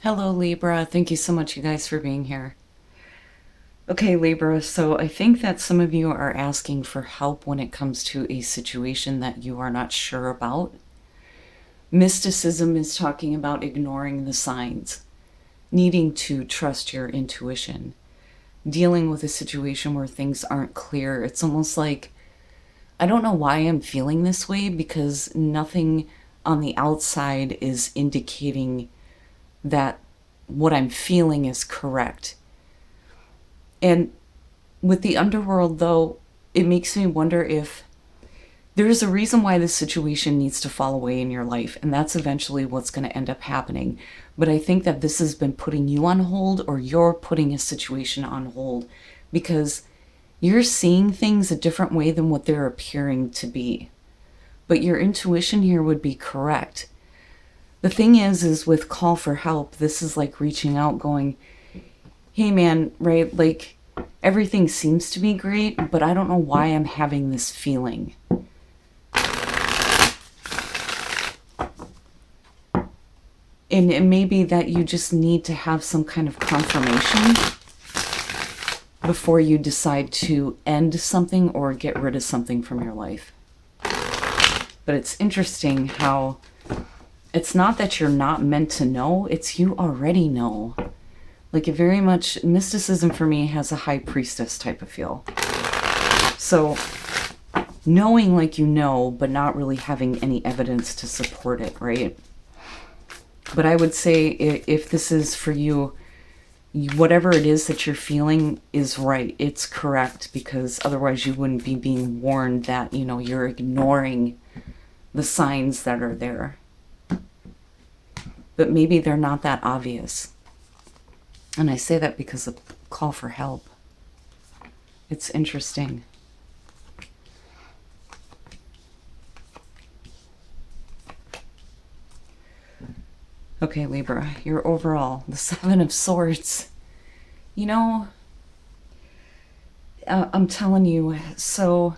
Hello, Libra. Thank you so much, you guys, for being here. Okay, Libra, so I think that some of you are asking for help when it comes to a situation that you are not sure about. Mysticism is talking about ignoring the signs, needing to trust your intuition, dealing with a situation where things aren't clear. It's almost like, I don't know why I'm feeling this way because nothing on the outside is indicating that what I'm feeling is correct. And with the underworld, though, it makes me wonder if there's a reason why this situation needs to fall away in your life, and that's eventually what's going to end up happening. But I think that this has been putting you on hold, or you're putting a situation on hold, because you're seeing things a different way than what they're appearing to be. But your intuition here would be correct. The thing is with call for help, this is like reaching out going, hey man, right, like everything seems to be great, but I don't know why I'm having this feeling. And it may be that you just need to have some kind of confirmation before you decide to end something or get rid of something from your life. But it's interesting how it's not that you're not meant to know, it's you already know. Like, it very much, mysticism for me has a high priestess type of feel. So, knowing like you know, but not really having any evidence to support it, right? But I would say if this is for you, whatever it is that you're feeling is right. It's correct, because otherwise you wouldn't be being warned that, you know, you're ignoring the signs that are there. But maybe they're not that obvious. And I say that because of call for help. It's interesting. Okay, Libra, your overall, the Seven of Swords. You know, I'm telling you, so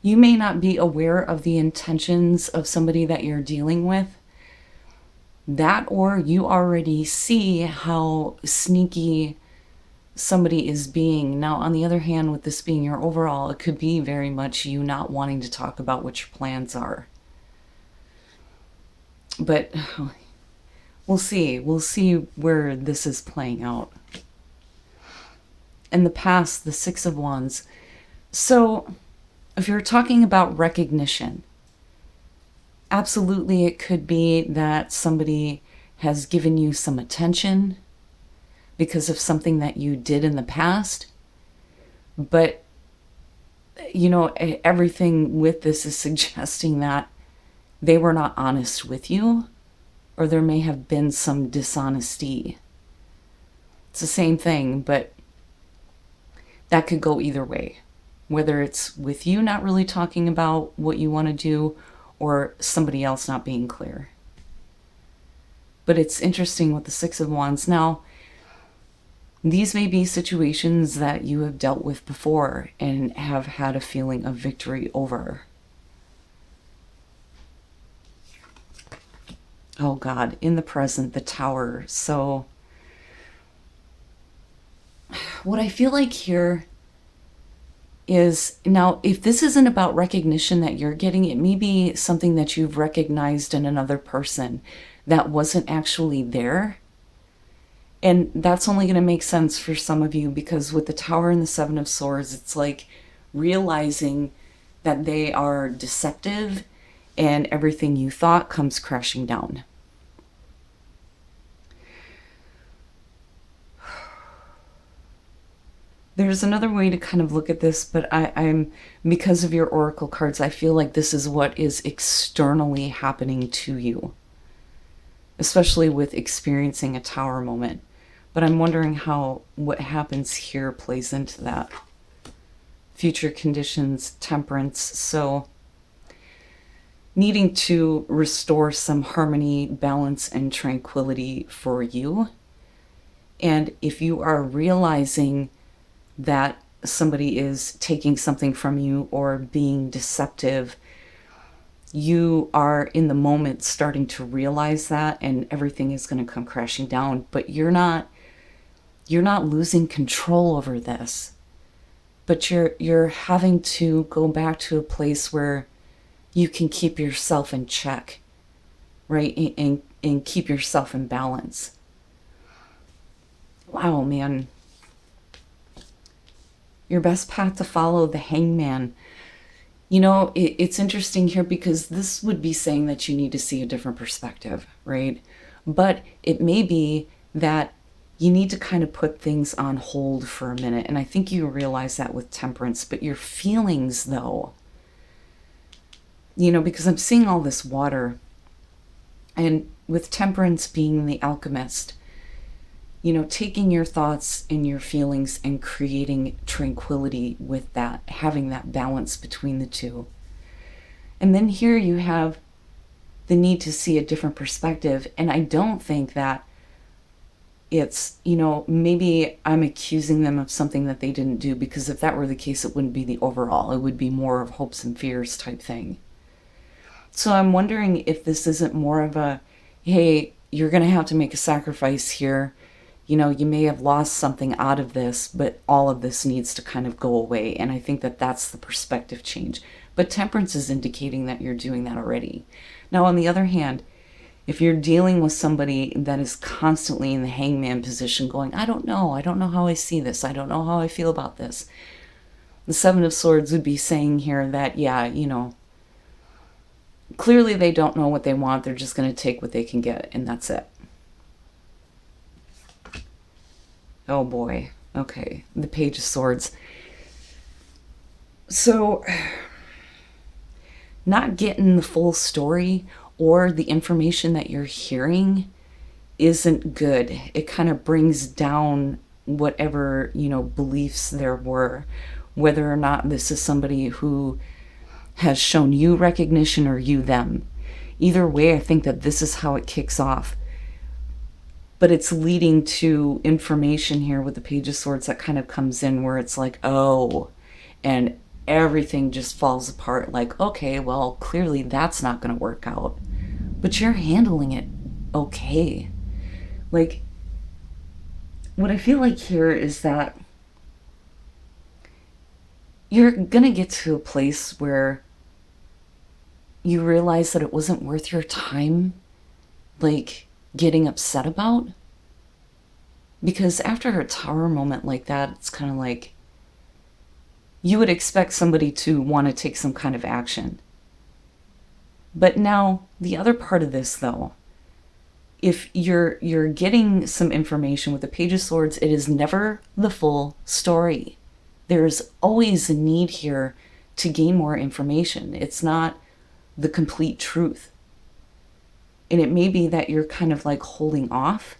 you may not be aware of the intentions of somebody that you're dealing with. That, or you already see how sneaky somebody is being. Now, on the other hand, with this being your overall, it could be very much you not wanting to talk about what your plans are. But we'll see. We'll see where this is playing out. In the past, the Six of Wands. So, if you're talking about recognition, absolutely it could be that somebody has given you some attention because of something that you did in the past. But, you know, everything with this is suggesting that they were not honest with you, or there may have been some dishonesty. It's the same thing, but that could go either way. Whether it's with you not really talking about what you want to do, or somebody else not being clear. But it's interesting with the Six of Wands. Now, these may be situations that you have dealt with before and have had a feeling of victory over. Oh God, in the present, the Tower. So, what I feel like here is, now, if this isn't about recognition that you're getting, it may be something that you've recognized in another person that wasn't actually there. And that's only going to make sense for some of you, because with the Tower and the Seven of Swords, it's like realizing that they are deceptive and everything you thought comes crashing down. There's another way to kind of look at this, but I'm because of your oracle cards, I feel like this is what is externally happening to you, especially with experiencing a Tower moment. But I'm wondering how what happens here plays into that. Future conditions, Temperance. So needing to restore some harmony, balance, and tranquility for you. And if you are realizing that somebody is taking something from you or being deceptive, you are in the moment starting to realize that, and everything is going to come crashing down, but you're not losing control over this, but you're having to go back to a place where you can keep yourself in check, right? And keep yourself in balance. Wow, man. Your best path to follow, the Hangman. You know, it's interesting here because this would be saying that you need to see a different perspective, right? But it may be that you need to kind of put things on hold for a minute. And I think you realize that with Temperance. But your feelings, though, you know, because I'm seeing all this water. And with Temperance being the alchemist, you know, taking your thoughts and your feelings and creating tranquility with that, having that balance between the two. And then here you have the need to see a different perspective. And I don't think that it's, you know, maybe I'm accusing them of something that they didn't do, because if that were the case, it wouldn't be the overall. It would be more of hopes and fears type thing. So I'm wondering if this isn't more of a, hey, you're going to have to make a sacrifice here. You know, you may have lost something out of this, but all of this needs to kind of go away. And I think that that's the perspective change. But Temperance is indicating that you're doing that already. Now, on the other hand, if you're dealing with somebody that is constantly in the Hangman position going, I don't know how I see this, I don't know how I feel about this. The Seven of Swords would be saying here that, yeah, you know, clearly they don't know what they want, they're just going to take what they can get, and that's it. Oh boy, okay, the Page of Swords. So, not getting the full story or the information that you're hearing isn't good. It kind of brings down whatever, you know, beliefs there were, whether or not this is somebody who has shown you recognition or you them. Either way, I think that this is how it kicks off. But it's leading to information here with the Page of Swords that kind of comes in where it's like, oh, and everything just falls apart. Like, okay, well, clearly that's not going to work out. But you're handling it okay. Like, what I feel like here is that you're going to get to a place where you realize that it wasn't worth your time, like, getting upset about. Because after a Tower moment like that, it's kind of like you would expect somebody to want to take some kind of action. But now, the other part of this, though, if you're getting some information with the Page of Swords, it is never the full story. There's always a need here to gain more information. It's not the complete truth. And it may be that you're kind of like holding off.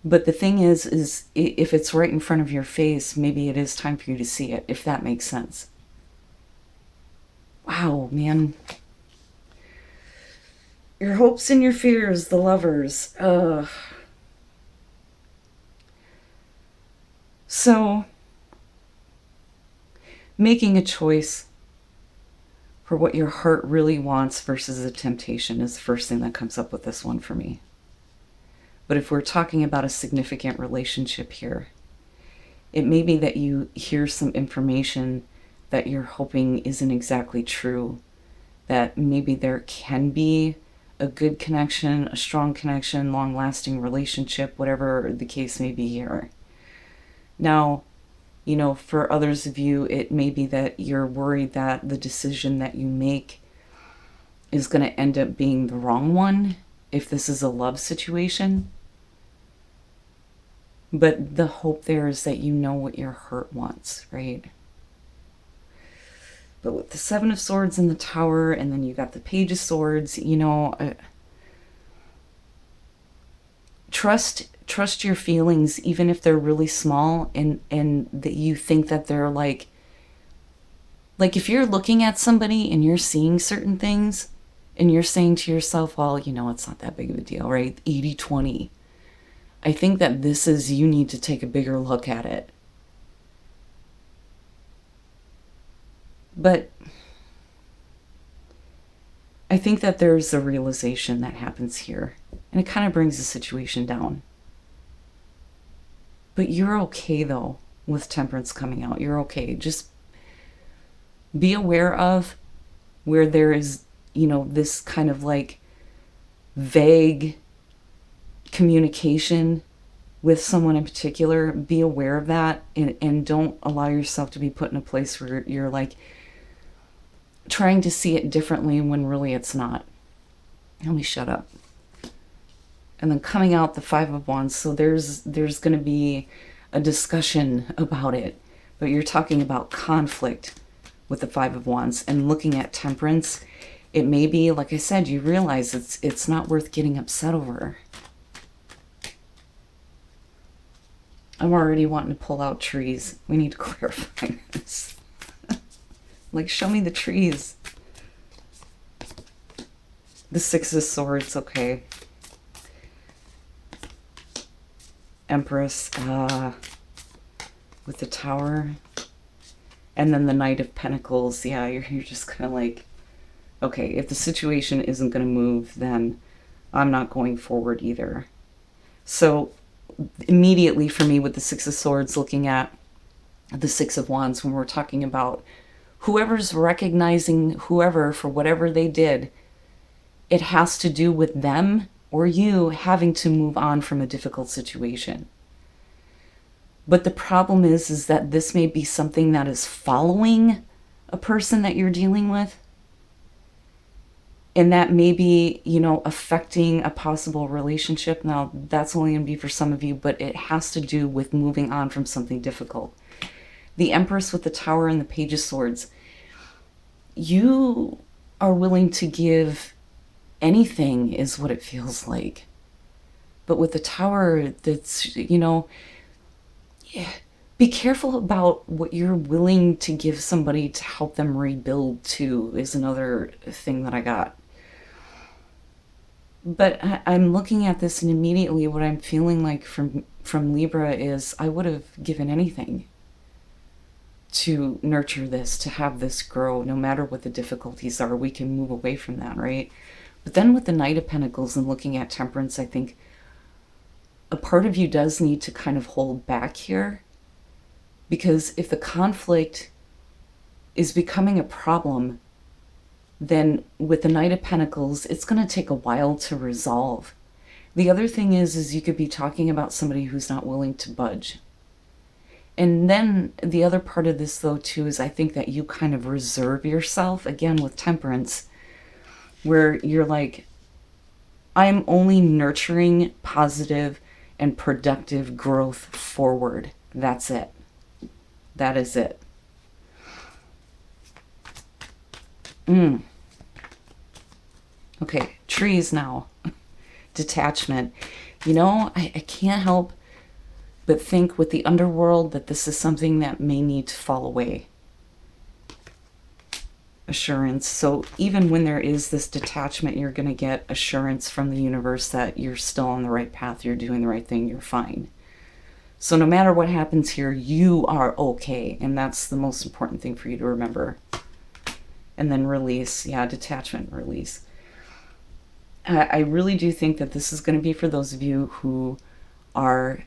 But the thing is if it's right in front of your face, maybe it is time for you to see it, if that makes sense. Wow, man. Your hopes and your fears, the Lovers. So, making a choice for what your heart really wants versus a temptation is the first thing that comes up with this one for me. But if we're talking about a significant relationship here, it may be that you hear some information that you're hoping isn't exactly true, that maybe there can be a good connection, a strong connection, long-lasting relationship, whatever the case may be here. Now, you know, for others of you, it may be that you're worried that the decision that you make is going to end up being the wrong one if this is a love situation. But the hope there is that you know what your heart wants, right? But with the Seven of Swords in the Tower, and then you got the Page of Swords, you know, trust your feelings, even if they're really small, and that you think that they're like if you're looking at somebody and you're seeing certain things, and you're saying to yourself, well, you know, it's not that big of a deal, right? 80-20. I think that this is, you need to take a bigger look at it. But I think that there's a realization that happens here, and it kind of brings the situation down. But you're okay, though, with Temperance coming out. You're okay. Just be aware of where there is, this kind of like vague communication with someone in particular. Be aware of that, and don't allow yourself to be put in a place where you're like trying to see it differently when really it's not. Let me shut up. And then coming out the Five of Wands, so there's going to be a discussion about it, but you're talking about conflict with the Five of Wands. And looking at Temperance, it may be, like I said, you realize it's not worth getting upset over. I'm already wanting to pull out trees. We need to clarify this. Like, show me the trees. The Six of Swords, okay. Empress, with the Tower. And then the Knight of Pentacles. Yeah, you're just kind of like, okay, if the situation isn't going to move, then I'm not going forward either. So immediately for me with the Six of Swords, looking at the Six of Wands, when we're talking about whoever's recognizing whoever for whatever they did, it has to do with them or you having to move on from a difficult situation. But the problem is that this may be something that is following a person that you're dealing with. And that may be, affecting a possible relationship. Now, that's only going to be for some of you, but it has to do with moving on from something difficult. The Empress with the Tower and the Page of Swords. You are willing to give anything, is what it feels like. But with the Tower, that's, be careful about what you're willing to give somebody to help them rebuild too, is another thing that I got. But I'm looking at this, and immediately what I'm feeling like from Libra is I would have given anything to nurture this, to have this grow, no matter what the difficulties are. We can move away from that, right? But then with the Knight of Pentacles and looking at Temperance, I think a part of you does need to kind of hold back here. Because if the conflict is becoming a problem, then with the Knight of Pentacles, it's going to take a while to resolve. The other thing is you could be talking about somebody who's not willing to budge. And then the other part of this, though, too, is I think that you kind of reserve yourself, again, with Temperance, where you're like, I'm only nurturing positive and productive growth forward. That's it. That is it. Okay, trees now. Detachment. I can't help but think with the underworld that this is something that may need to fall away. Assurance. So even when there is this detachment, you're going to get assurance from the universe that you're still on the right path, you're doing the right thing, you're fine. So no matter what happens here, you are okay. And that's the most important thing for you to remember. And then release. Yeah, detachment, release. I really do think that this is going to be for those of you who are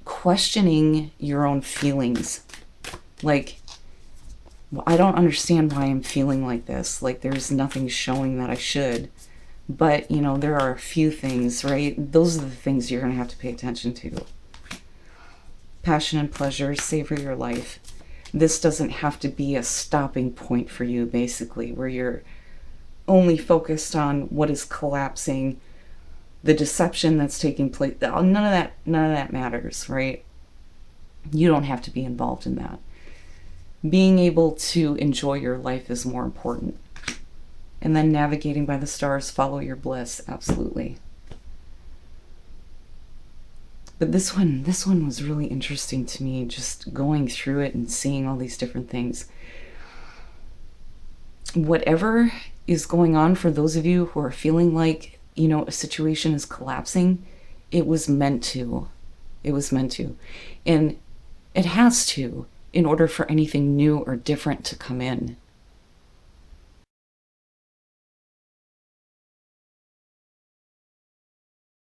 questioning your own feelings. Like, well, I don't understand why I'm feeling like this. Like, there's nothing showing that I should. But, there are a few things, right? Those are the things you're going to have to pay attention to. Passion and pleasure, savor your life. This doesn't have to be a stopping point for you, basically, where you're only focused on what is collapsing, the deception that's taking place. None of that matters, right? You don't have to be involved in that. Being able to enjoy your life is more important. And then navigating by the stars, follow your bliss, absolutely. But this one was really interesting to me, just going through it and seeing all these different things. Whatever is going on for those of you who are feeling like, a situation is collapsing, it was meant to. It was meant to. And it has to, in order for anything new or different to come in.